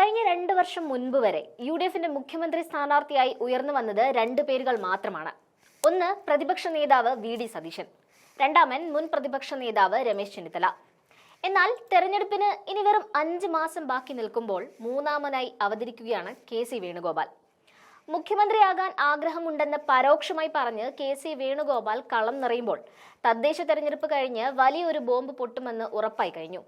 കഴിഞ്ഞ 2 വർഷം മുൻപ് വരെ യുഡിഎഫിന്റെ മുഖ്യമന്ത്രി സ്ഥാനാർത്ഥിയായി ഉയർന്നു വന്നത് 2 പേരുകൾ മാത്രമാണ്. ഒന്ന് പ്രതിപക്ഷ നേതാവ് വി.ഡി. സതീശൻ, രണ്ടാമൻ മുൻ പ്രതിപക്ഷ നേതാവ് രമേശ് ചെന്നിത്തല. എന്നാൽ തെരഞ്ഞെടുപ്പിന് ഇനി വെറും 5 മാസം ബാക്കി നിൽക്കുമ്പോൾ മൂന്നാമനായി അവതരിക്കുകയാണ് കെ.സി. വേണുഗോപാൽ. മുഖ്യമന്ത്രിയാകാൻ ആഗ്രഹമുണ്ടെന്ന് പരോക്ഷമായി പറഞ്ഞ് കെ.സി. വേണുഗോപാൽ കളം നിറയുമ്പോൾ തദ്ദേശ തെരഞ്ഞെടുപ്പ് കഴിഞ്ഞ് വലിയൊരു ബോംബ് പൊട്ടുമെന്ന് ഉറപ്പായി കഴിഞ്ഞു.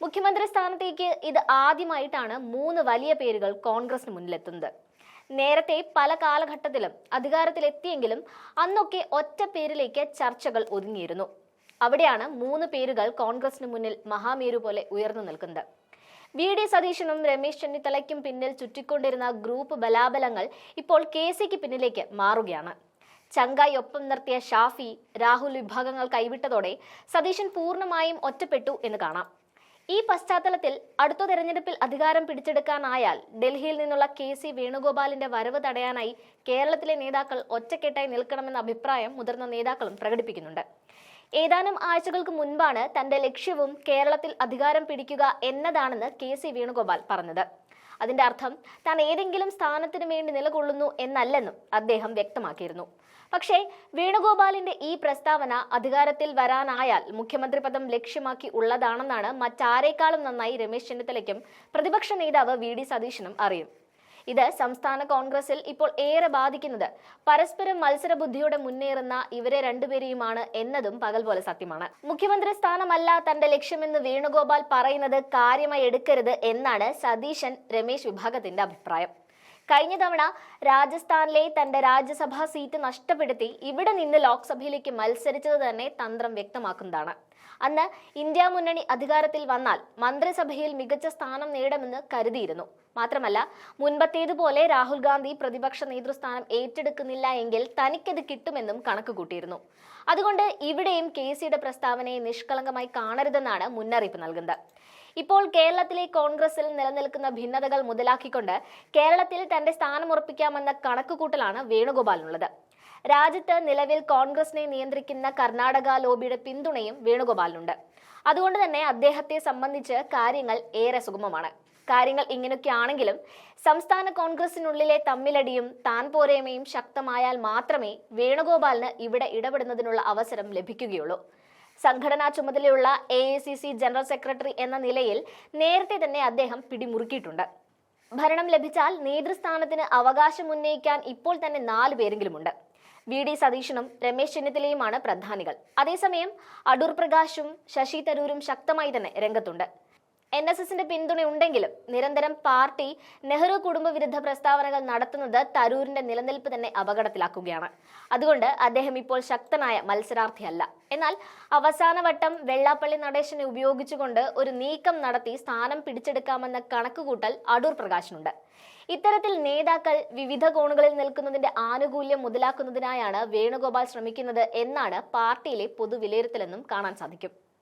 മുഖ്യമന്ത്രി സ്ഥാനത്തേക്ക് ഇത് ആദ്യമായിട്ടാണ് 3 വലിയ പേരുകൾ കോൺഗ്രസിന് മുന്നിലെത്തുന്നത്. നേരത്തെ പല കാലഘട്ടത്തിലും അധികാരത്തിലെത്തിയെങ്കിലും അന്നൊക്കെ ഒറ്റ പേരിലേക്ക് ചർച്ചകൾ ഒതുങ്ങിയിരുന്നു. അവിടെയാണ് 3 പേരുകൾ കോൺഗ്രസിന് മുന്നിൽ മഹാമേരു പോലെ ഉയർന്നു നിൽക്കുന്നത്. വി.ഡി. സതീശനും രമേശ് ചെന്നിത്തലയ്ക്കും പിന്നിൽ ചുറ്റിക്കൊണ്ടിരുന്ന ഗ്രൂപ്പ് ബലാബലങ്ങൾ ഇപ്പോൾ കെ.സിക്ക് പിന്നിലേക്ക് മാറുകയാണ്. ചങ്കായി ഒപ്പം നിർത്തിയ ഷാഫി, രാഹുൽ വിഭാഗങ്ങൾ കൈവിട്ടതോടെ സതീശൻ പൂർണ്ണമായും ഒറ്റപ്പെട്ടു എന്ന് കാണാം. ഈ പശ്ചാത്തലത്തിൽ അടുത്ത തെരഞ്ഞെടുപ്പിൽ അധികാരം പിടിച്ചെടുക്കാനായാൽ ഡൽഹിയിൽ നിന്നുള്ള കെ.സി. വേണുഗോപാലിന്റെ വരവ് തടയാനായി കേരളത്തിലെ നേതാക്കൾ ഒറ്റക്കെട്ടായി നിൽക്കണമെന്ന അഭിപ്രായം മുതിർന്ന നേതാക്കളും പ്രകടിപ്പിക്കുന്നുണ്ട്. ഏതാനും ആഴ്ചകൾക്ക് മുൻപാണ് തന്റെ ലക്ഷ്യവും കേരളത്തിൽ അധികാരം പിടിക്കുക എന്നതാണെന്ന് കെ.സി. വേണുഗോപാൽ പറഞ്ഞത്. അതിന്റെ അർത്ഥം താൻ ഏതെങ്കിലും സ്ഥാനത്തിന് വേണ്ടി നിലകൊള്ളുന്നു എന്നല്ലെന്നും അദ്ദേഹം വ്യക്തമാക്കിയിരുന്നു. പക്ഷേ വേണുഗോപാലിന്റെ ഈ പ്രസ്താവന അധികാരത്തിൽ വരാനായാൽ മുഖ്യമന്ത്രി പദം ലക്ഷ്യമാക്കി ഉള്ളതാണെന്നാണ് മറ്റാരേക്കാളും നന്നായി രമേശ് ചെന്നിത്തലയ്ക്കും പ്രതിപക്ഷ നേതാവ് വി.ഡി. സതീശനും അറിയും. ഇത് സംസ്ഥാന കോൺഗ്രസിൽ ഇപ്പോൾ ഏറെ ബാധിക്കുന്നത് പരസ്പരം മത്സരബുദ്ധിയോടെ മുന്നേറുന്ന ഇവരെ രണ്ടുപേരെയുമാണ് എന്നതും പകൽ പോലെ സത്യമാണ്. മുഖ്യമന്ത്രി സ്ഥാനമല്ല തന്റെ ലക്ഷ്യമെന്ന് വേണുഗോപാൽ പറയുന്നത് കാര്യമായി എടുക്കരുത് എന്നാണ് സതീശൻ രമേശ് വിഭാഗത്തിന്റെ അഭിപ്രായം. കഴിഞ്ഞ തവണ രാജസ്ഥാനിലെ തന്റെ രാജ്യസഭാ സീറ്റ് നഷ്ടപ്പെടുത്തി ഇവിടെ നിന്ന് ലോക്സഭയിലേക്ക് മത്സരിച്ചത് തന്നെ തന്ത്രം വ്യക്തമാക്കുന്നതാണ്. അന്ന് ഇന്ത്യ മുന്നണി അധികാരത്തിൽ വന്നാൽ മന്ത്രിസഭയിൽ മികച്ച സ്ഥാനം നേടുമെന്ന് കരുതിയിരുന്നു. മാത്രമല്ല മുൻപത്തേതുപോലെ രാഹുൽ ഗാന്ധി പ്രതിപക്ഷ നേതൃസ്ഥാനം ഏറ്റെടുക്കുന്നില്ല എങ്കിൽ തനിക്കത് കിട്ടുമെന്നും കണക്ക് കൂട്ടിയിരുന്നു. അതുകൊണ്ട് ഇവിടെയും കെ.സിയുടെ പ്രസ്താവനയെ നിഷ്കളങ്കമായി കാണരുതെന്നാണ് മുന്നറിയിപ്പ് നൽകുന്നത്. ഇപ്പോൾ കേരളത്തിലെ കോൺഗ്രസിൽ നിലനിൽക്കുന്ന ഭിന്നതകൾ മുതലാക്കിക്കൊണ്ട് കേരളത്തിൽ തന്റെ സ്ഥാനം ഉറപ്പിക്കാമെന്ന കണക്കുകൂട്ടലാണ് വേണുഗോപാലിനുള്ളത്. രാജ്യത്ത് നിലവിൽ കോൺഗ്രസിനെ നിയന്ത്രിക്കുന്ന കർണാടക ലോബിയുടെ പിന്തുണയും വേണുഗോപാലിനുണ്ട്. അതുകൊണ്ട് തന്നെ അദ്ദേഹത്തെ സംബന്ധിച്ച് കാര്യങ്ങൾ ഏറെ സുഗമമാണ്. കാര്യങ്ങൾ ഇങ്ങനെയൊക്കെയാണെങ്കിലും സംസ്ഥാന കോൺഗ്രസിനുള്ളിലെ തമ്മിലടിയും താൻ പോരേമയും ശക്തമായാൽ മാത്രമേ വേണുഗോപാലിന് ഇവിടെ ഇടപെടുന്നതിനുള്ള അവസരം ലഭിക്കുകയുള്ളൂ. സംഘടനാ ചുമതലയുള്ള AICC ജനറൽ സെക്രട്ടറി എന്ന നിലയിൽ നേരത്തെ തന്നെ അദ്ദേഹം പിടിമുറുക്കിയിട്ടുണ്ട്. ഭരണം ലഭിച്ചാൽ നേതൃസ്ഥാനത്തിന് അവകാശം ഉന്നയിക്കാൻ ഇപ്പോൾ തന്നെ 4 പേരെങ്കിലുമുണ്ട്. വി.ഡി. സതീശനും രമേശ് ചെന്നിത്തലയുമാണ് പ്രധാനികൾ. അതേസമയം അടൂർ പ്രകാശും ശശി തരൂരും ശക്തമായി തന്നെ രംഗത്തുണ്ട്. NSSന്റെ പിന്തുണയുണ്ടെങ്കിലും നിരന്തരം പാർട്ടി നെഹ്റു കുടുംബ വിരുദ്ധ പ്രസ്താവനകൾ നടത്തുന്നത് തരൂരിന്റെ നിലനിൽപ്പ് തന്നെ അപകടത്തിലാക്കുകയാണ്. അതുകൊണ്ട് അദ്ദേഹം ഇപ്പോൾ ശക്തനായ മത്സരാർത്ഥിയല്ല. എന്നാൽ അവസാനവട്ടം വെള്ളാപ്പള്ളി നടേശനെ ഉപയോഗിച്ചുകൊണ്ട് ഒരു നീക്കം നടത്തി സ്ഥാനം പിടിച്ചെടുക്കാമെന്ന കണക്കുകൂട്ടൽ അടൂർ പ്രകാശിനുണ്ട്. ഇത്തരത്തിൽ നേതാക്കൾ വിവിധ കോണുകളിൽ നിൽക്കുന്നതിന്റെ ആനുകൂല്യം മുതലാക്കുന്നതിനായാണ് വേണുഗോപാൽ ശ്രമിക്കുന്നത് എന്നാണ് പാർട്ടിയിലെ പൊതുവിലയിരുത്തലെന്നും കാണാൻ സാധിക്കും.